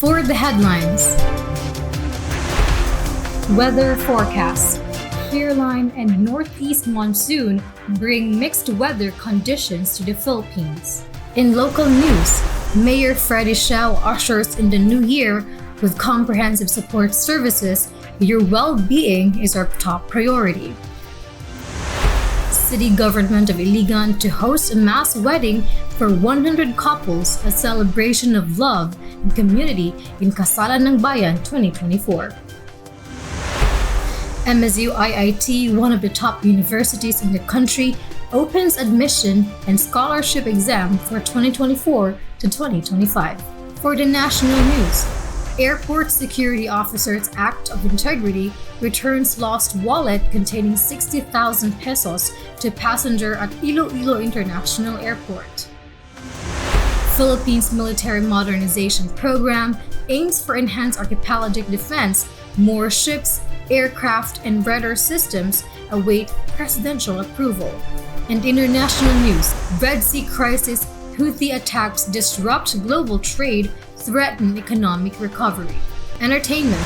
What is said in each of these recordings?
For the headlines, weather forecast. Hairline and northeast monsoon bring mixed weather conditions to the Philippines. In local news, Mayor Freddy Xiao ushers in the new year with comprehensive support services. Your well-being is our top priority. City government of Iligan to host a mass wedding for 100 couples, a celebration of love and community in Kasalan ng Bayan 2024. MSU IIT, one of the top universities in the country, opens admission and scholarship exam for 2024 to 2025. For the national news, Airport Security Officers Act of Integrity returns lost wallet containing 60,000 pesos to passenger at Iloilo International Airport. Philippines Military Modernization Program aims for enhanced archipelagic defense. More ships, aircraft, and radar systems await presidential approval. And international news, Red Sea crisis, Houthi attacks disrupt global trade, threaten economic recovery. Entertainment,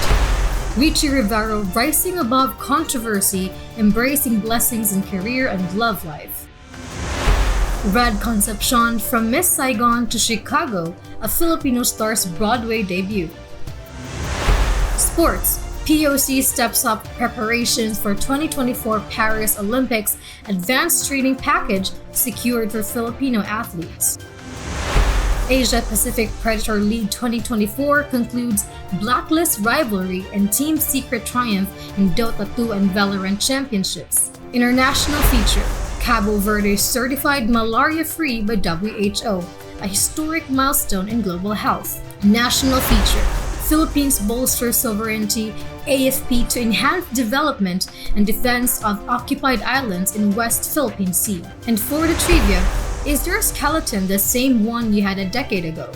Richie Rivero rising above controversy, embracing blessings in career and love life. Red Concepcion from Miss Saigon to Chicago, a Filipino star's Broadway debut. Sports, POC steps up preparations for 2024 Paris Olympics advanced training package secured for Filipino athletes. Asia Pacific Predator League 2024 concludes Blacklist rivalry and Team Secret triumph in Dota 2 and Valorant championships. International feature, Cabo Verde certified malaria-free by WHO, a historic milestone in global health. National feature, Philippines bolster sovereignty, AFP to enhance development and defense of occupied islands in West Philippine Sea. And for the trivia, is your skeleton the same one you had a decade ago?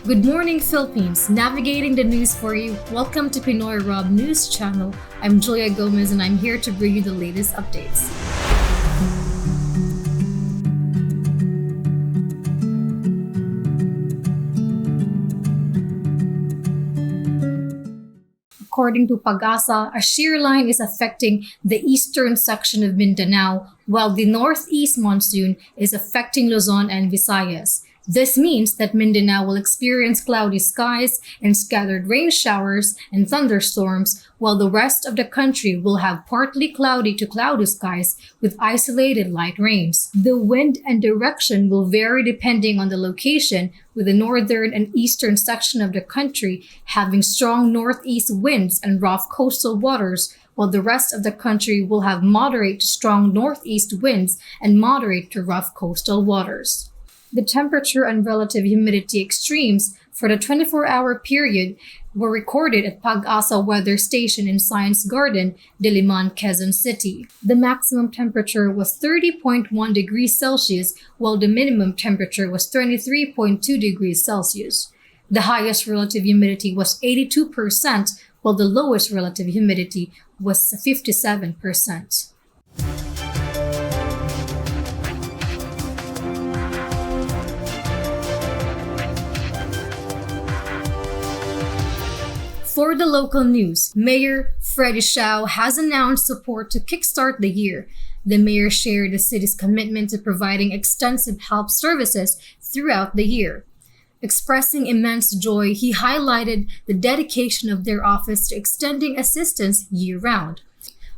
Good morning, Philippines! Navigating the news for you. Welcome to Pinoy Rob News Channel. I'm Julia Gomez and I'm here to bring you the latest updates. According to Pag-asa, a shear line is affecting the eastern section of Mindanao, while the northeast monsoon is affecting Luzon and Visayas. This means that Mindanao will experience cloudy skies and scattered rain showers and thunderstorms, while the rest of the country will have partly cloudy to cloudy skies with isolated light rains. The wind and direction will vary depending on the location, with the northern and eastern section of the country having strong northeast winds and rough coastal waters, while the rest of the country will have moderate to strong northeast winds and moderate to rough coastal waters. The temperature and relative humidity extremes for the 24-hour period were recorded at Pag-asa Weather Station in Science Garden, Diliman, Quezon City. The maximum temperature was 30.1 degrees Celsius, while the minimum temperature was 23.2 degrees Celsius. The highest relative humidity was 82%, while the lowest relative humidity was 57%. For the local news, Mayor Freddy Xiao has announced support to kickstart the year. The mayor shared the city's commitment to providing extensive help services throughout the year. Expressing immense joy, he highlighted the dedication of their office to extending assistance year-round.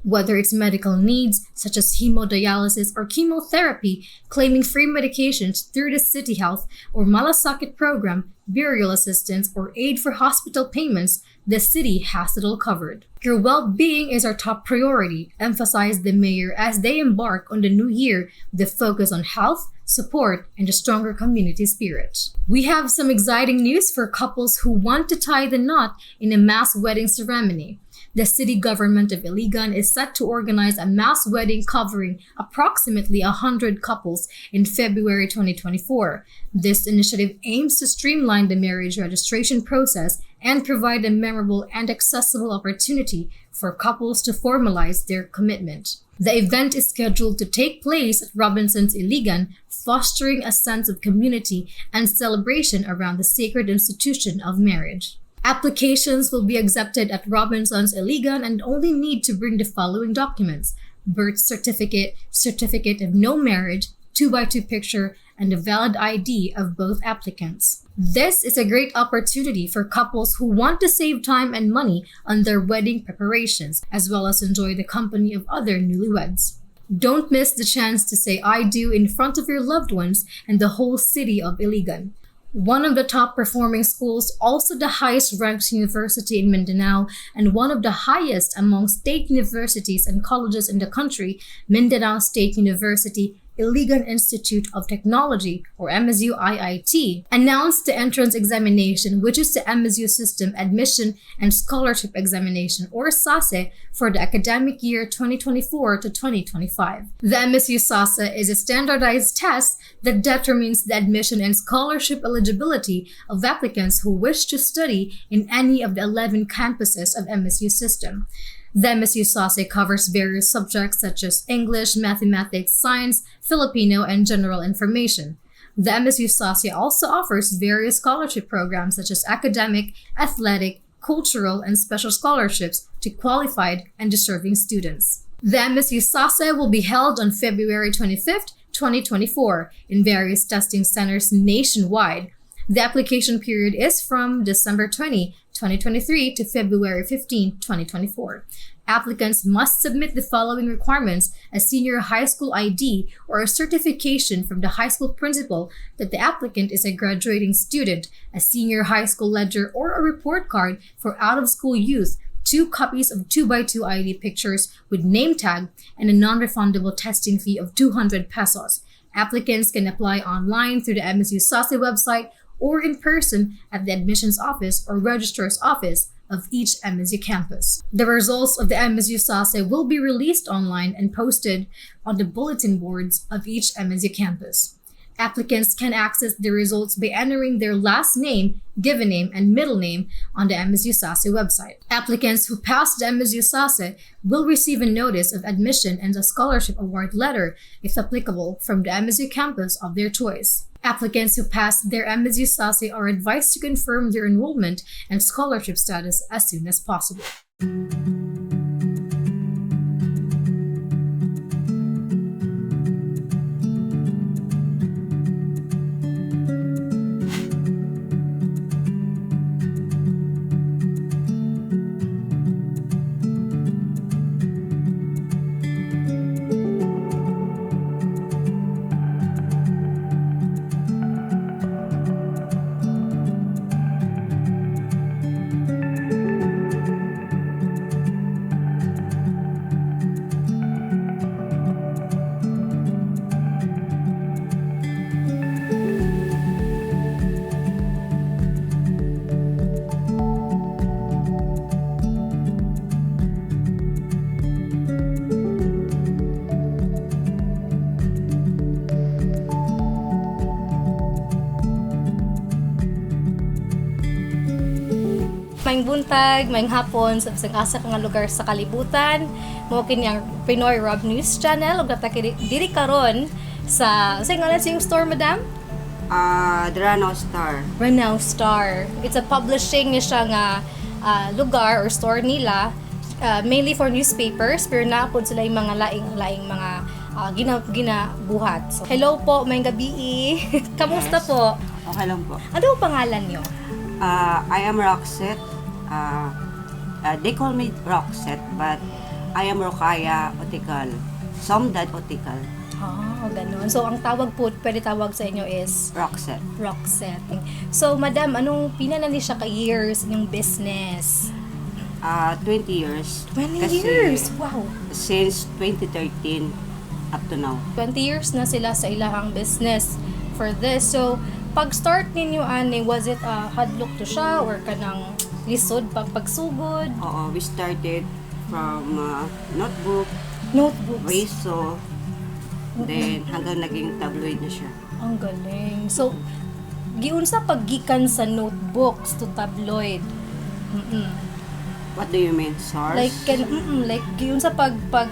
Whether it's medical needs such as hemodialysis or chemotherapy, claiming free medications through the City Health or Malasakit program, burial assistance, or aid for hospital payments, the city has it all covered. Your well-being is our top priority, emphasized the mayor as they embark on the new year with a focus on health, support, and a stronger community spirit. We have some exciting news for couples who want to tie the knot in a mass wedding ceremony. The city government of Iligan is set to organize a mass wedding covering approximately 100 couples in February 2024. This initiative aims to streamline the marriage registration process and provide a memorable and accessible opportunity for couples to formalize their commitment. The event is scheduled to take place at Robinson's Iligan, fostering a sense of community and celebration around the sacred institution of marriage. Applications will be accepted at Robinson's Iligan and only need to bring the following documents: birth certificate, certificate of no marriage, 2x2 picture, and a valid ID of both applicants. This is a great opportunity for couples who want to save time and money on their wedding preparations, as well as enjoy the company of other newlyweds. Don't miss the chance to say "I do" in front of your loved ones and the whole city of Iligan. One of the top performing schools, also the highest ranked university in Mindanao, and one of the highest among state universities and colleges in the country, Mindanao State University Iligan Institute of Technology, or MSU-IIT, announced the entrance examination, which is the MSU System Admission and Scholarship Examination, or SASE, for the academic year 2024 to 2025. The MSU SASE is a standardized test that determines the admission and scholarship eligibility of applicants who wish to study in any of the 11 campuses of MSU System. The MSU SASE covers various subjects such as English, mathematics, science, Filipino, and general information. The MSU SASE also offers various scholarship programs such as academic, athletic, cultural, and special scholarships to qualified and deserving students. The MSU SASE will be held on February 25th, 2024 in various testing centers nationwide. The application period is from December 20, 2023 to February 15, 2024. Applicants must submit the following requirements: a senior high school ID or a certification from the high school principal that the applicant is a graduating student, a senior high school ledger or a report card for out-of-school youth, 2 copies of 2x2 ID pictures with name tag, and a non-refundable testing fee of 200 pesos. Applicants can apply online through the MSU SASE website or in person at the admissions office or registrar's office of each MSU campus. The results of the MSU SASE will be released online and posted on the bulletin boards of each MSU campus. Applicants can access the results by entering their last name, given name, and middle name on the MSU SASE website. Applicants who pass the MSU SASE will receive a notice of admission and a scholarship award letter, if applicable, from the MSU campus of their choice. Applicants who pass their MSU SASE are advised to confirm their enrollment and scholarship status as soon as possible. Maing buntag, maing hapon sa bisag asa ka nga lugar sa kalibutan. Mo kini ang Pinoy Rob News Channel ug nataki diri karon sa ngalan sa iyong store, madam? The Ranaw Star. Ranaw Star. It's a publishing niya siya nga lugar or store nila, mainly for newspapers, pero naapod sila yung mga laing mga ginabuhat. So, hello po, may gabi. Kamusta po? Okay lang po. Ano ang pangalan nyo? I am Roxette. They call me Roxette, but I am Rokaya Otikal. Somdad Otikal. Ganun. So, ang tawag po, pwede tawag sa inyo is? Roxette. Roxette. So, madam, anong pinanali siya ka-years yung business? 20 years. 20 Kasi years? Wow! Since 2013, up to now. 20 years na sila sa ilahang business for this. So, pag-start ninyo, ani, was it hadlok to siya or kanang lisod pagsugod? Oo, we started from notebook, Notebooks. reso, then hanggang naging tabloid na siya. Ang galing. So, giunsa paggikan sa notebooks to tabloid? What do you mean, source? Like giunsa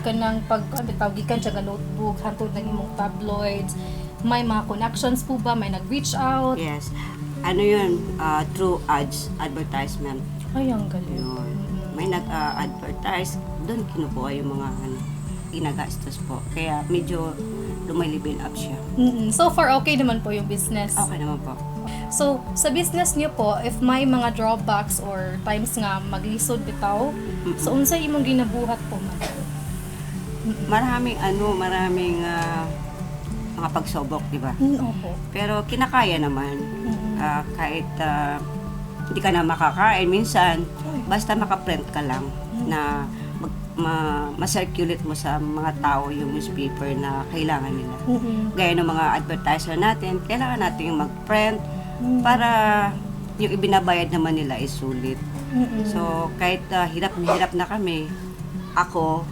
kanang gikan siya nga notebook hantod nang imong tabloids. May mga connections po ba? May nag-reach out? Yes. Ano yun? Through ads, advertisement. Ay, ang galing. Yun. May nag-advertise. Doon kinukuha yung mga ginagastos po. Kaya medyo lumilibil up siya. So far, okay naman po yung business. Okay naman po. So, sa business niyo po, if may mga drawbacks or times nga maglisod bitaw, so unsay imong ginabuhat po man? Maraming mga pagsubok, di ba? Opo. Pero kinakaya naman. Kahit hindi ka na makakain, minsan, basta makaprint ka lang na ma-circulate mo sa mga tao yung newspaper na kailangan nila. Gaya ng mga advertiser natin, kailangan natin yung mag-print para yung ibinabayad naman nila is sulit. So, kahit hirap na kami, ako,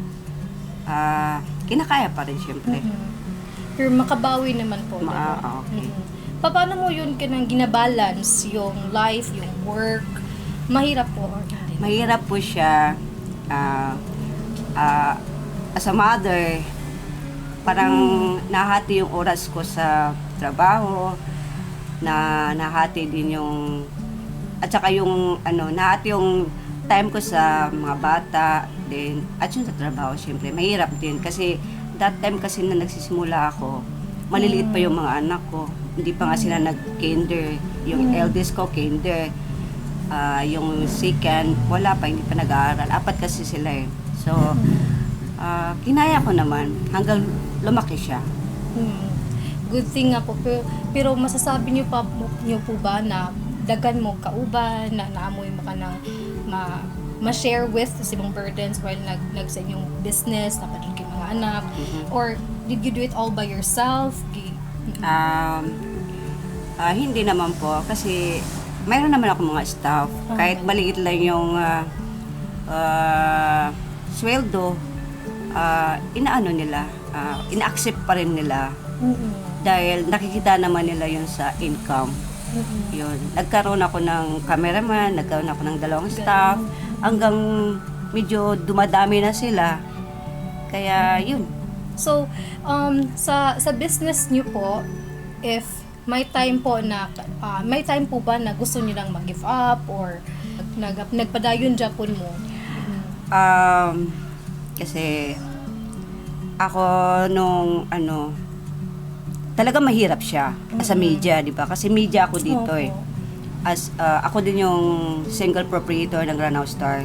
kinakaya pa rin syempre. Pero makabawi naman po. Okay. Paano mo yun kanang ginabalance yung life, yung work? Mahirap po or hindi? Mahirap po siya. As a mother, parang nahati yung oras ko sa trabaho, nahati din yung at saka yung nahati yung time ko sa mga bata din at yun sa trabaho syempre mahirap din kasi that time kasi na nagsisimula ako maliliit pa yung mga anak ko, hindi pa nga sila nag-kinder, yung eldest ko kinder, yung second wala pa, hindi pa nag-aaral, 4 kasi sila eh. So kinaya ko naman hanggang lumaki siya. Good thing nga po, pero masasabi niyo po ba na dagan mo kauban na naamoy mo ka ng ma-share with sa ibang burdens while nag sa inyong business, napadod kay mga anak, or did you do it all by yourself? Hindi naman po kasi mayroon naman ako mga staff, kahit maliit lang yung sweldo, inaano nila, ina-accept pa rin nila dahil nakikita naman nila yun sa income. Yun. Nagkaroon ako ng cameraman, nagkaroon ako ng 2 staff, hanggang medyo dumadami na sila. Kaya yun. So, sa business niyo po, if may time po ba na gusto niyo lang mag-give up or nagpadayon Japon mo? Kasi ako nung talaga mahirap siya as a media, di ba? Kasi media ako dito eh. As ako din yung single proprietor ng Granaw Star.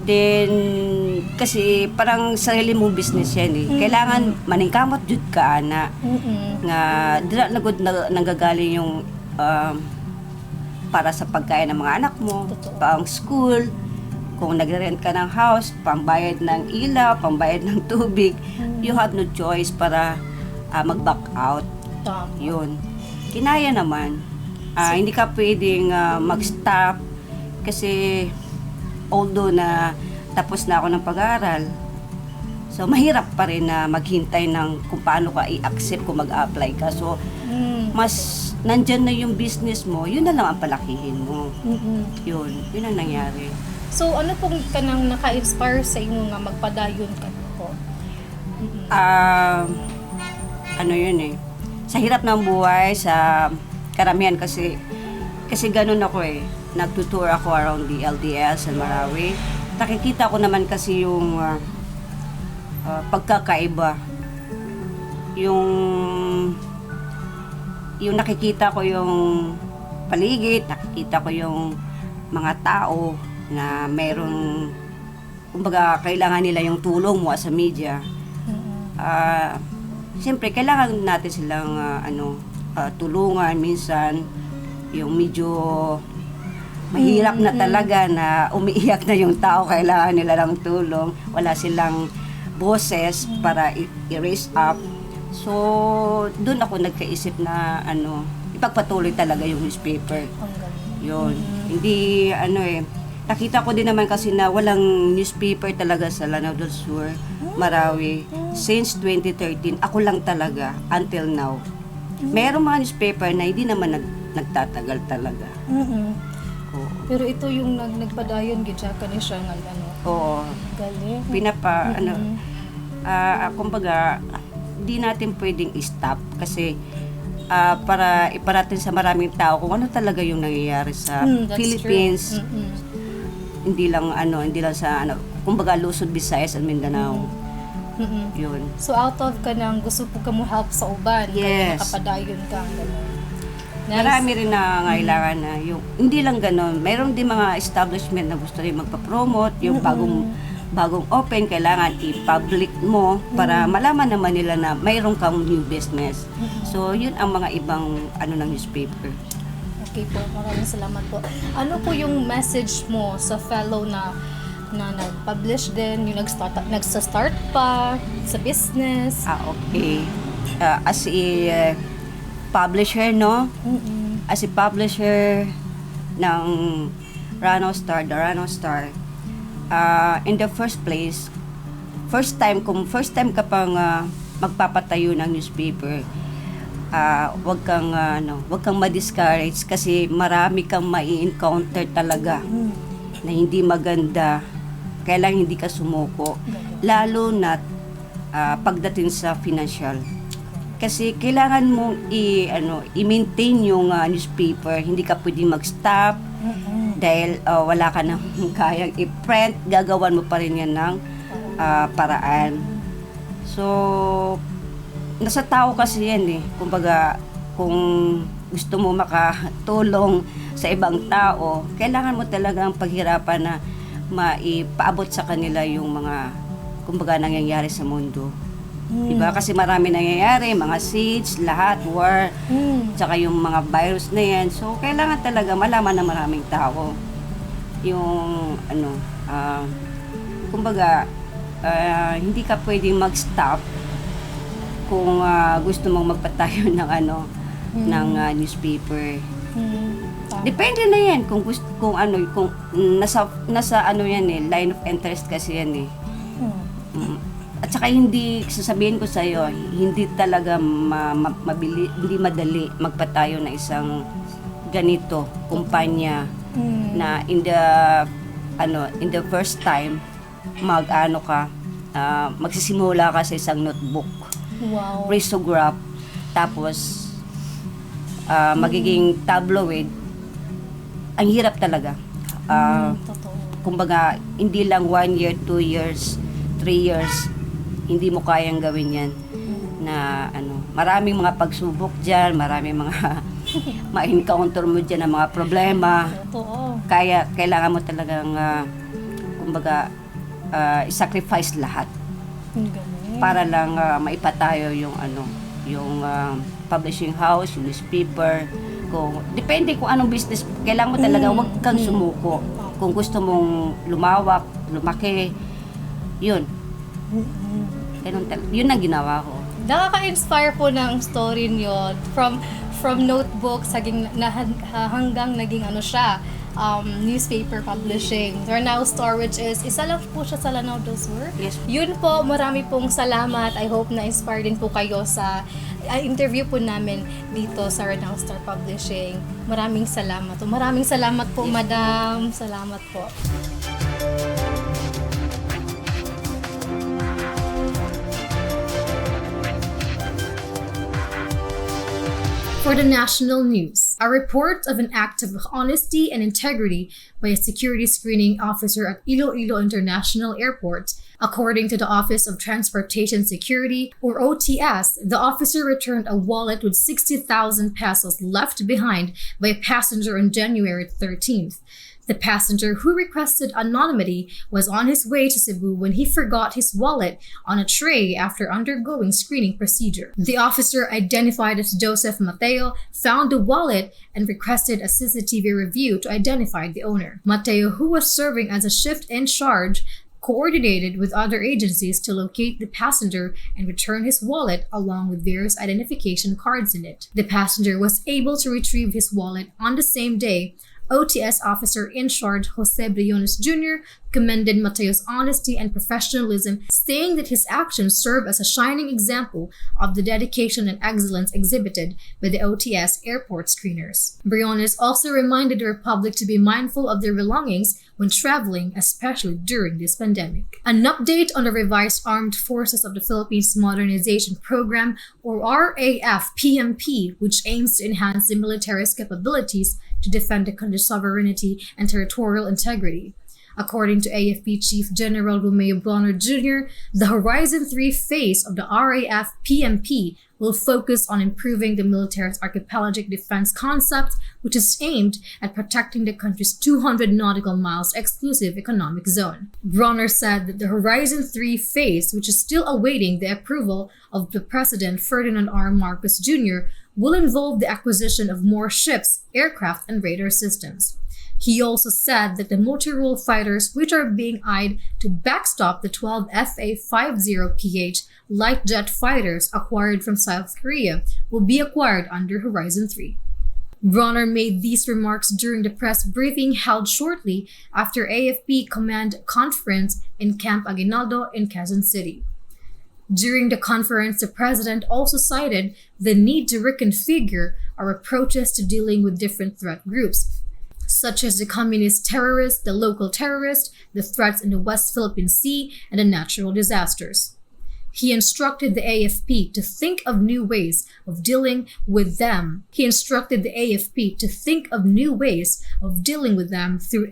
Then kasi parang sarili mong business yan eh. Kailangan maningkamot jud ka ana. Nga dira lagod nanggagaling yung para sa pagkain ng mga anak mo, pang school, kung nagre-rent ka ng house, pambayad ng ilaw, pambayad ng tubig, you have no choice para mag-back out. Yun. Kinaya naman. Hindi ka pwedeng mag-stop kasi although na tapos na ako ng pag-aaral, so mahirap pa rin na maghintay ng kung paano ka i-accept kung mag-apply ka. So, mas nandyan na yung business mo, yun na lang ang palakihin mo. Yun ang nangyari. So, ano pong kanang naka-inspire sa inyo nga magpadayon ka po? Yun eh. Sa hirap ng buhay, sa karamihan kasi ganun ako eh. Nagtutour ako around the LDS and Marawi. Nakikita ko naman kasi yung pagkakaiba. Yung nakikita ko yung paligid, nakikita ko yung mga tao na mayroong kumbaga kailangan nila yung tulong mo as a media. Siyempre kailangan natin silang tulungan minsan yung medyo mahirap na talaga na umiiyak na yung tao, kailangan nila ng tulong, wala silang boses para i-raise up. So, doon ako nagkaisip na ipagpatuloy talaga yung newspaper. Ang galing. Yun. Hindi, nakita ko din naman kasi na walang newspaper talaga sa Lanao del Sur, Marawi. Since 2013, ako lang talaga, until now. Merong mga newspaper na hindi naman nagtatagal talaga. Oo. Pero ito yung nagpadayon, gitsaka ni siya ng Oo. galing. Kumbaga, di natin pwedeng i-stop kasi para iparating sa maraming tao kung ano talaga yung nangyayari sa That's Philippines. true. Hindi lang sa kumbaga Luzon, Visayas at Mindanao. Yun. So out of ka nang gusto po ka mo help sa uban, kaya Yes. nakapadayon ka gano'n. Nice. Marami rin na ngailangan na yung hindi lang gano'n. Mayroon din mga establishment na gusto rin magpa-promote yung bagong open, kailangan i-public mo para malaman naman nila na mayroon kang new business. So, yun ang mga ibang ng newspaper. Okay po, maraming salamat po. Ano po yung message mo sa fellow na nag-publish din, yung nagsa-start pa sa business? Okay. As a publisher, no? As a publisher ng The Rano Star, in the first place, first time ka pang magpapatayo ng newspaper, wag kang ma-discourage kasi marami kang mai-encounter talaga na hindi maganda. Kailangan hindi ka sumuko, lalo na pagdating sa financial. Kasi kailangan mong i-maintain yung newspaper, hindi ka pwedeng mag-stop dahil wala ka nang kayang i-print, gagawan mo pa rin yan ng paraan. So, nasa tao kasi yan eh. Kumbaga, kung gusto mo makatulong sa ibang tao, kailangan mo talagang paghirapan na maipaabot sa kanila yung mga, kumbaga, nangyayari sa mundo. Diba? Kasi marami nangyayari, mga siege, lahat, war, tsaka yung mga virus na yan. So, kailangan talaga malaman ng maraming tao yung, kumbaga, hindi ka pwedeng mag-stop kung gusto mong magpatayo ng ng newspaper. Depende na yan kung nasa yan line of interest kasi yan eh. At saka hindi sasabihin ko sa iyo, hindi talaga hindi madali magpatayo ng isang ganito kumpanya na in the first time magsisimula ka sa isang notebook. Wow. Risograph, tapos magiging tabloid. Ang hirap talaga. Totoo. Kumbaga, hindi lang 1 year, 2 years, 3 years, hindi mo kayang gawin yan. Na maraming mga pagsubok dyan, maraming mga ma-encounter mo dyan ng mga problema. Totoo. Kaya kailangan mo talagang kumbaga i-sacrifice lahat Galing. para lang maipatayo yung publishing house, yung newspaper. Depende kung anong business, kailangan mo talaga wag kang sumuko. Kung gusto mong lumawak, lumaki, yun. Yun ang ginawa ko. Nakaka-inspire po ng story niyo from notebook hanggang naging newspaper publishing. Lanao Star, which is isa lang po siya sa Lanao del Sur. Yes. Yun po, marami pong salamat. I hope na-inspire din po kayo sa interview po namin dito sa Lanao Star Publishing. Maraming salamat. Maraming salamat po, Yes, Madam. Salamat po. For the national news, a report of an act of honesty and integrity by a security screening officer at Iloilo International Airport. According to the Office of Transportation Security, or OTS, the officer returned a wallet with 60,000 pesos left behind by a passenger on January 13th. The passenger, who requested anonymity, was on his way to Cebu when he forgot his wallet on a tray after undergoing screening procedure. The officer, identified as Joseph Mateo, found the wallet and requested a CCTV review to identify the owner. Mateo, who was serving as a shift in charge, coordinated with other agencies to locate the passenger and return his wallet along with various identification cards in it. The passenger was able to retrieve his wallet on the same day. OTS officer in charge Jose Briones Jr. commended Mateo's honesty and professionalism, saying that his actions serve as a shining example of the dedication and excellence exhibited by the OTS airport screeners. Briones also reminded the Republic to be mindful of their belongings when traveling, especially during this pandemic. An update on the revised Armed Forces of the Philippines Modernization Program, or RAF-PMP, which aims to enhance the military's capabilities to defend the country's sovereignty and territorial integrity. According to AFP Chief General Romeo Bronner Jr., the Horizon 3 phase of the RAF-PMP will focus on improving the military's archipelagic defense concept, which is aimed at protecting the country's 200 nautical miles exclusive economic zone. Bronner said that the Horizon 3 phase, which is still awaiting the approval of the President Ferdinand R. Marcos Jr., will involve the acquisition of more ships, aircraft, and radar systems. He also said that the multi-role fighters, which are being eyed to backstop the 12 FA-50PH light jet fighters acquired from South Korea, will be acquired under Horizon 3. Bronner made these remarks during the press briefing held shortly after AFP Command Conference in Camp Aguinaldo in Quezon City. During the conference, the president also cited the need to reconfigure our approaches to dealing with different threat groups, such as the communist terrorists, the local terrorists, the threats in the West Philippine Sea, and the natural disasters. He instructed the AFP to think of new ways of dealing with them. Through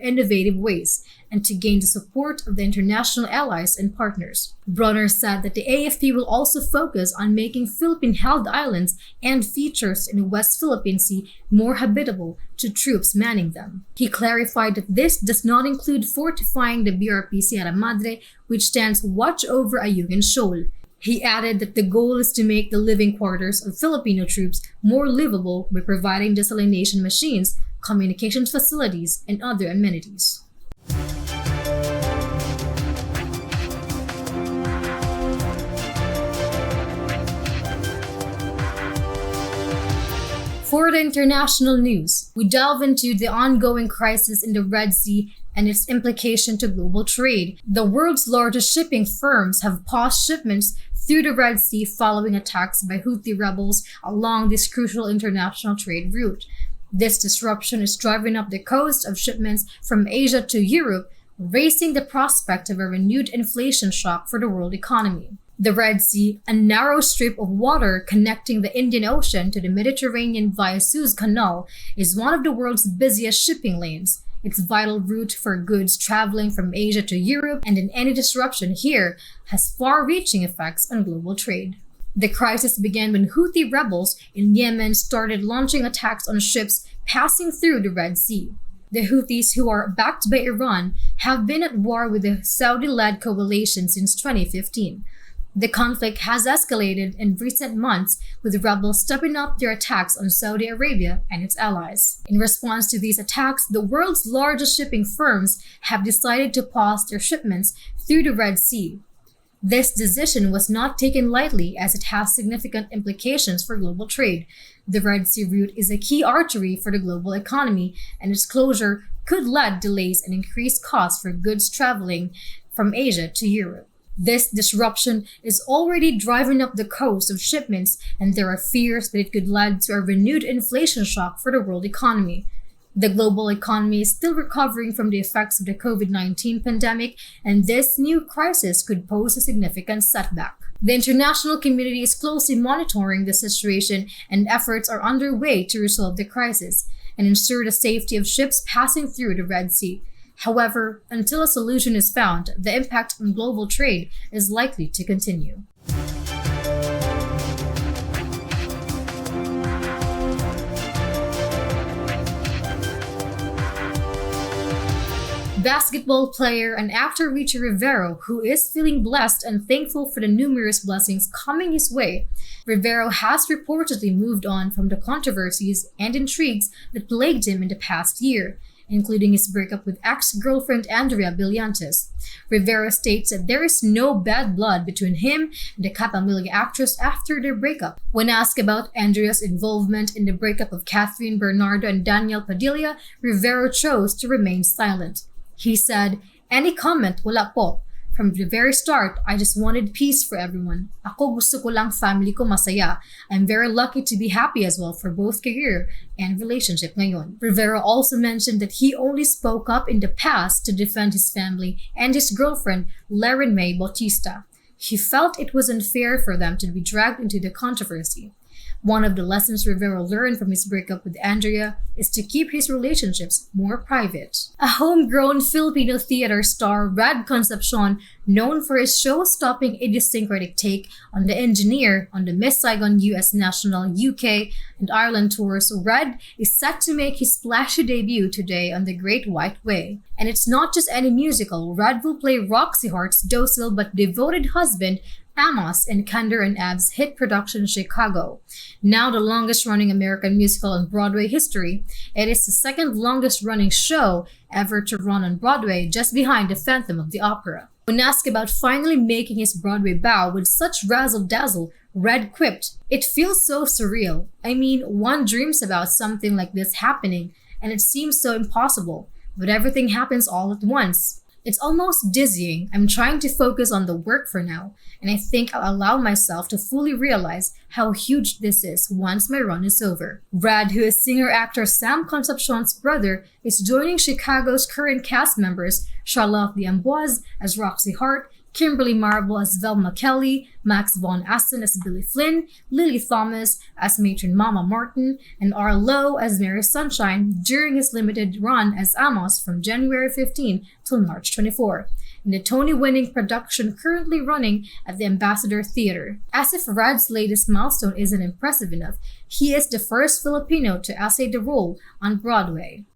innovative ways and to gain the support of the international allies and partners. Bronner said that the AFP will also focus on making Philippine-held islands and features in the West Philippine Sea more habitable to troops manning them. He clarified that this does not include fortifying the BRP Sierra Madre, which stands watch over Ayungin Shoal. He added that the goal is to make the living quarters of Filipino troops more livable by providing desalination machines, communications facilities, and other amenities. For the international news, we delve into the ongoing crisis in the Red Sea and its implication to global trade. The world's largest shipping firms have paused shipments through the Red Sea following attacks by Houthi rebels along this crucial international trade route. This disruption is driving up the cost of shipments from Asia to Europe, raising the prospect of a renewed inflation shock for the world economy. The Red Sea, a narrow strip of water connecting the Indian Ocean to the Mediterranean via Suez Canal, is one of the world's busiest shipping lanes. It's a vital route for goods traveling from Asia to Europe, and any disruption here has far-reaching effects on global trade. The crisis began when Houthi rebels in Yemen started launching attacks on ships passing through the Red Sea. The Houthis, who are backed by Iran, have been at war with the Saudi-led coalition since 2015. The conflict has escalated in recent months, with rebels stepping up their attacks on Saudi Arabia and its allies. In response to these attacks, the world's largest shipping firms have decided to pause their shipments through the Red Sea. This decision was not taken lightly, as it has significant implications for global trade. The Red Sea route is a key artery for the global economy, and its closure could lead delays and increased costs for goods traveling from Asia to Europe. This disruption is already driving up the cost of shipments, and there are fears that it could lead to a renewed inflation shock for the world economy. The global economy is still recovering from the effects of the COVID-19 pandemic, and this new crisis could pose a significant setback. The international community is closely monitoring the situation, and efforts are underway to resolve the crisis and ensure the safety of ships passing through the Red Sea. However, until a solution is found, the impact on global trade is likely to continue. Basketball player and actor Richie Rivero, who is feeling blessed and thankful for the numerous blessings coming his way. Rivero has reportedly moved on from the controversies and intrigues that plagued him in the past year. including his breakup with ex-girlfriend Andrea Brillantes. Rivera states that there is no bad blood between him and the Kapamilya actress after their breakup. When asked about Andrea's involvement in the breakup of Catherine Bernardo and Daniel Padilla, Rivera chose to remain silent. He said, "Any comment, wala po. From the very start, I just wanted peace for everyone. Ako gusto ko lang family ko masaya. I'm very lucky to be happy as well for both career and relationship ngayon." Rivera also mentioned that he only spoke up in the past to defend his family and his girlfriend, Laren May Bautista. He felt it was unfair for them to be dragged into the controversy. One of the lessons Rivera learned from his breakup with Andrea is to keep his relationships more private. A homegrown Filipino theater star, Rad Concepcion, known for his show-stopping idiosyncratic take on The Engineer on the Miss Saigon US National, UK, and Ireland tours, Rad is set to make his splashy debut today on The Great White Way. And it's not just any musical. Rad will play Roxy Hart's docile but devoted husband, Amos, in Kander and Ab's hit production Chicago. Now the longest-running American musical in Broadway history, it is the second longest-running show ever to run on Broadway, just behind The Phantom of the Opera. When asked about finally making his Broadway bow with such razzle-dazzle, Red quipped, "It feels so surreal. I mean, one dreams about something like this happening, and it seems so impossible, but everything happens all at once. It's almost dizzying. I'm trying to focus on the work for now, and I think I'll allow myself to fully realize how huge this is once my run is over." Rad, who is singer-actor Sam Concepcion's brother, is joining Chicago's current cast members Charlotte D'Amboise as Roxy Hart, Kimberly Marble as Velma Kelly, Max Von Asten as Billy Flynn, Lily Thomas as Matron Mama Martin, and R. Lowe as Mary Sunshine during his limited run as Amos from January 15 till March 24. In the Tony-winning production currently running at the Ambassador Theater. As if Rad's latest milestone isn't impressive enough, he is the first Filipino to essay the role on Broadway.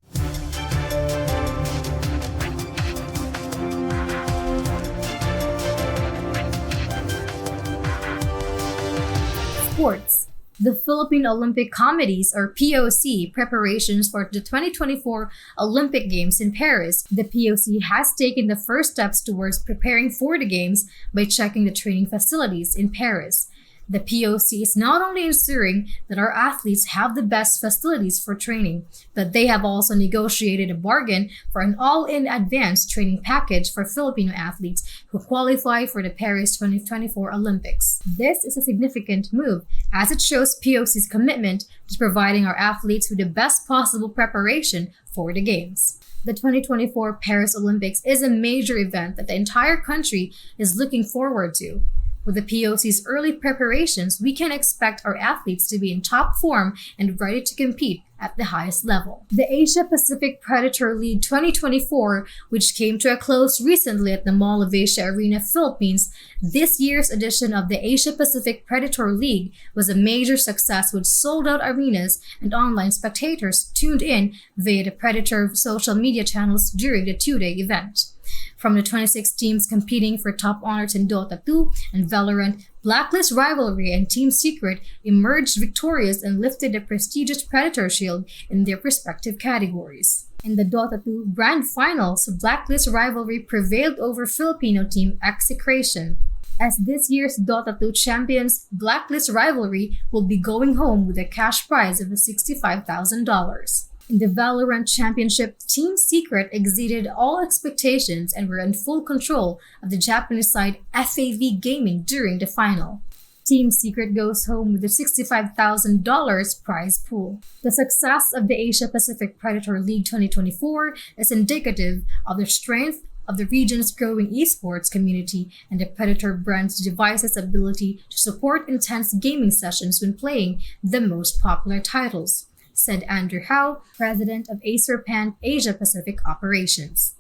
Sports. The Philippine Olympic Committees, or POC, preparations for the 2024 Olympic Games in Paris. The POC has taken the first steps towards preparing for the Games by checking the training facilities in Paris. The POC is not only ensuring that our athletes have the best facilities for training, but they have also negotiated a bargain for an all-in advanced training package for Filipino athletes who qualify for the Paris 2024 Olympics. This is a significant move as it shows POC's commitment to providing our athletes with the best possible preparation for the Games. The 2024 Paris Olympics is a major event that the entire country is looking forward to. With the POC's early preparations, we can expect our athletes to be in top form and ready to compete at the highest level. The Asia Pacific Predator League 2024, which came to a close recently at the Mall of Asia Arena, Philippines, this year's edition of the Asia Pacific Predator League was a major success with sold-out arenas and online spectators tuned in via the Predator social media channels during the two-day event. From the 26 teams competing for top honors in Dota 2 and Valorant, Blacklist Rivalry and Team Secret emerged victorious and lifted the prestigious Predator Shield in their respective categories. In the Dota 2 Grand Finals, Blacklist Rivalry prevailed over Filipino team Execration. As this year's Dota 2 champions, Blacklist Rivalry will be going home with a cash prize of $65,000. In the Valorant Championship, Team Secret exceeded all expectations and were in full control of the Japanese side FAV Gaming during the final. Team Secret goes home with a $65,000 prize pool. The success of the Asia Pacific Predator League 2024 is indicative of the strength of the region's growing esports community and the Predator brand's device's ability to support intense gaming sessions when playing the most popular titles, said Andrew Howe, president of Acer Pan Asia Pacific Operations.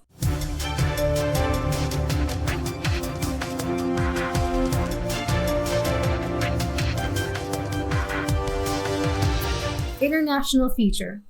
International feature.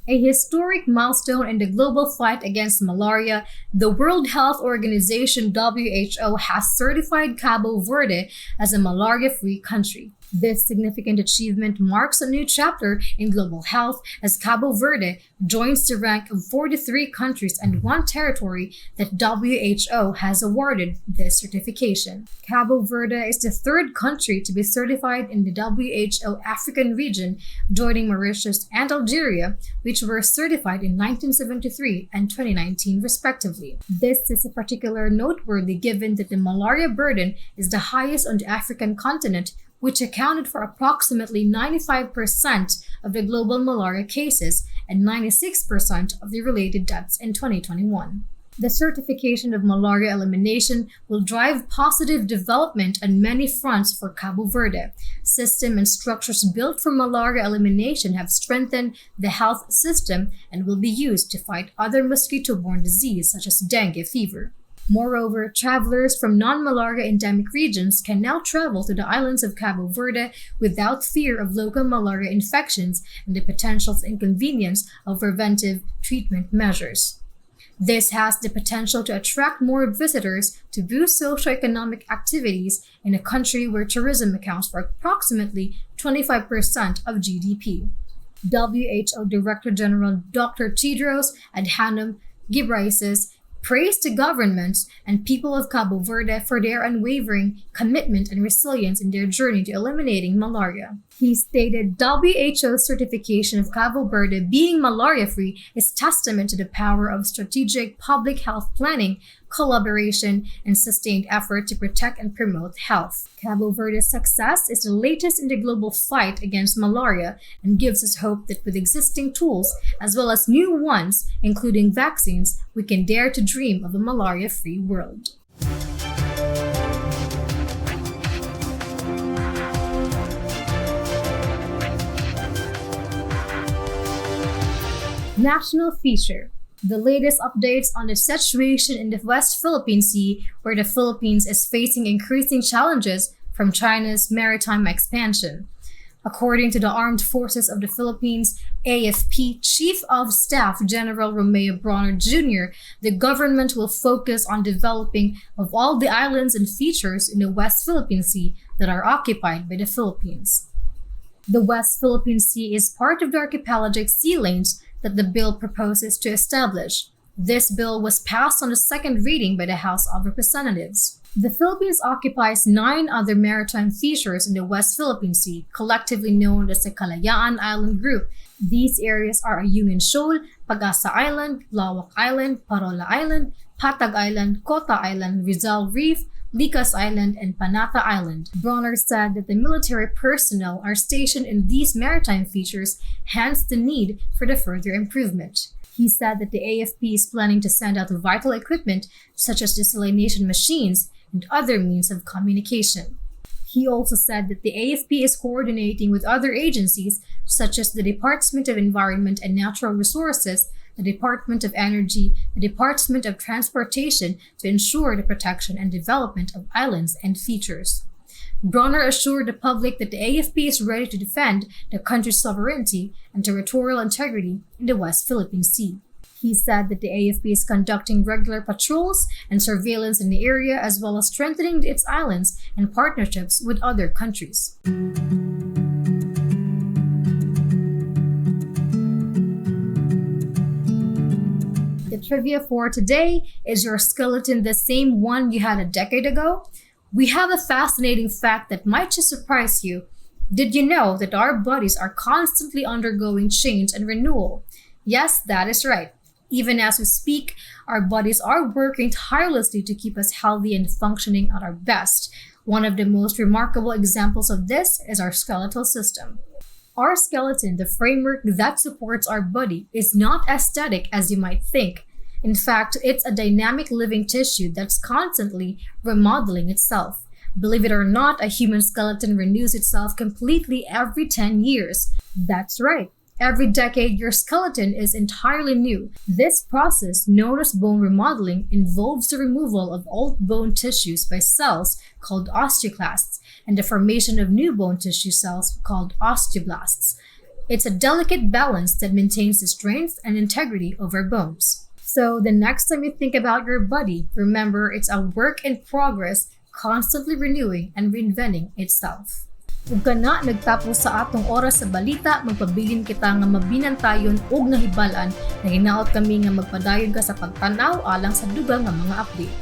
A historic milestone in the global fight against malaria, the World Health Organization (WHO) has certified Cabo Verde as a malaria-free country. This significant achievement marks a new chapter in global health as Cabo Verde joins the rank of 43 countries and one territory that WHO has awarded this certification. Cabo Verde is the third country to be certified in the WHO African region, joining Mauritius and Algeria, which were certified in 1973 and 2019 respectively. This is particularly noteworthy given that the malaria burden is the highest on the African continent, which accounted for approximately 95% of the global malaria cases and 96% of the related deaths in 2021. The certification of malaria elimination will drive positive development on many fronts for Cabo Verde. System and structures built for malaria elimination have strengthened the health system and will be used to fight other mosquito-borne diseases such as dengue fever. Moreover, travelers from non-malaria endemic regions can now travel to the islands of Cabo Verde without fear of local malaria infections and the potential inconvenience of preventive treatment measures. This has the potential to attract more visitors to boost socioeconomic activities in a country where tourism accounts for approximately 25% of GDP. WHO Director General Dr. Tedros Adhanom Ghebreyesus praised the governments and people of Cabo Verde for their unwavering commitment and resilience in their journey to eliminating malaria. He stated WHO certification of Cabo Verde being malaria-free is testament to the power of strategic public health planning, collaboration, and sustained effort to protect and promote health. Cabo Verde's success is the latest in the global fight against malaria and gives us hope that with existing tools, as well as new ones, including vaccines, we can dare to dream of a malaria-free world. National feature. The latest updates on the situation in the West Philippine Sea, where the Philippines is facing increasing challenges from China's maritime expansion. According to the Armed Forces of the Philippines, AFP Chief of Staff General Romeo Bronner Jr., the government will focus on developing of all the islands and features in the West Philippine Sea that are occupied by the Philippines. The West Philippine Sea is part of the archipelagic sea lanes that the bill proposes to establish. This bill was passed on the second reading by the House of Representatives. The Philippines occupies 9 other maritime features in the West Philippine Sea, collectively known as the Cagayan Island Group. These areas are Ayungin Shoal, Pag-asa Island, Lawak Island, Parola Island, Patag Island, Kota Island, Rizal Reef, Licas Island, and Panata Island. Bronner said that the military personnel are stationed in these maritime features, hence the need for the further improvement. He said that the AFP is planning to send out vital equipment such as desalination machines and other means of communication. He also said that the AFP is coordinating with other agencies such as the Department of Environment and Natural Resources, the Department of Energy, the Department of Transportation to ensure the protection and development of islands and features. Bronner assured the public that the AFP is ready to defend the country's sovereignty and territorial integrity in the West Philippine Sea. He said that the AFP is conducting regular patrols and surveillance in the area as well as strengthening its islands and partnerships with other countries. The trivia for today is your skeleton the same one you had a decade ago? We have a fascinating fact that might just surprise you. Did you know that our bodies are constantly undergoing change and renewal? Yes, that is right. Even as we speak, our bodies are working tirelessly to keep us healthy and functioning at our best. One of the most remarkable examples of this is our skeletal system. Our skeleton, the framework that supports our body, is not as static as you might think. In fact, it's a dynamic living tissue that's constantly remodeling itself. Believe it or not, a human skeleton renews itself completely every 10 years. That's right. Every decade, your skeleton is entirely new. This process, known as bone remodeling, involves the removal of old bone tissues by cells called osteoclasts and the formation of new bone tissue cells called osteoblasts. It's a delicate balance that maintains the strength and integrity of our bones. So the next time you think about your body, remember it's a work in progress, constantly renewing and reinventing itself. Ug kana nagtapos sa atong oras sa balita, magpabilin kita nga mabinantayon ug nahibalan na hinaot kami nga magpadayon ka sa pagtanaw alang sa dugang nga mga update.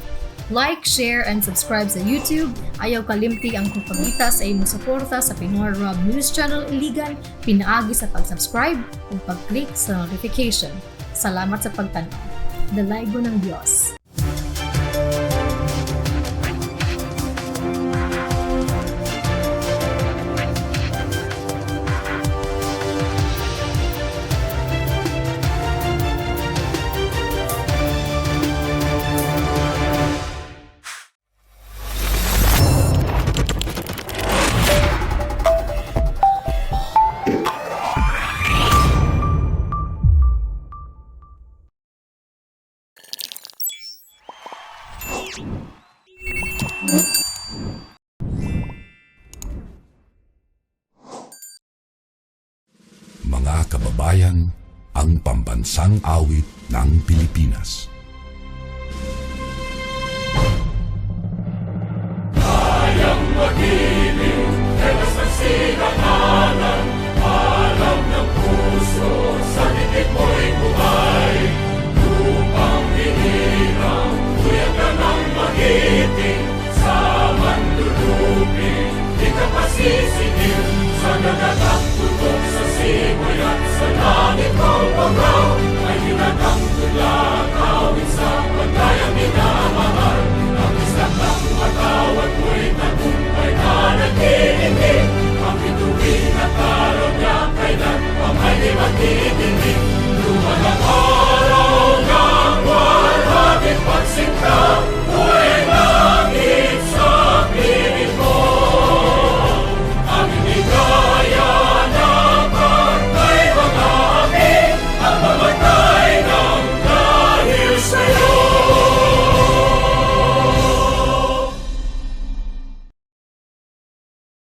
Like, share, and subscribe sa YouTube. Ayaw kalimti ang pagpagita sa imong suporta sa Pinoy Rob News Channel Iligan, pinaagi sa pag-subscribe ug pag-click sa notification. Salamat sa pagtanaw. Dalaygo ng Diyos. Mga kababayan, ang pambansang awit ng Pilipinas.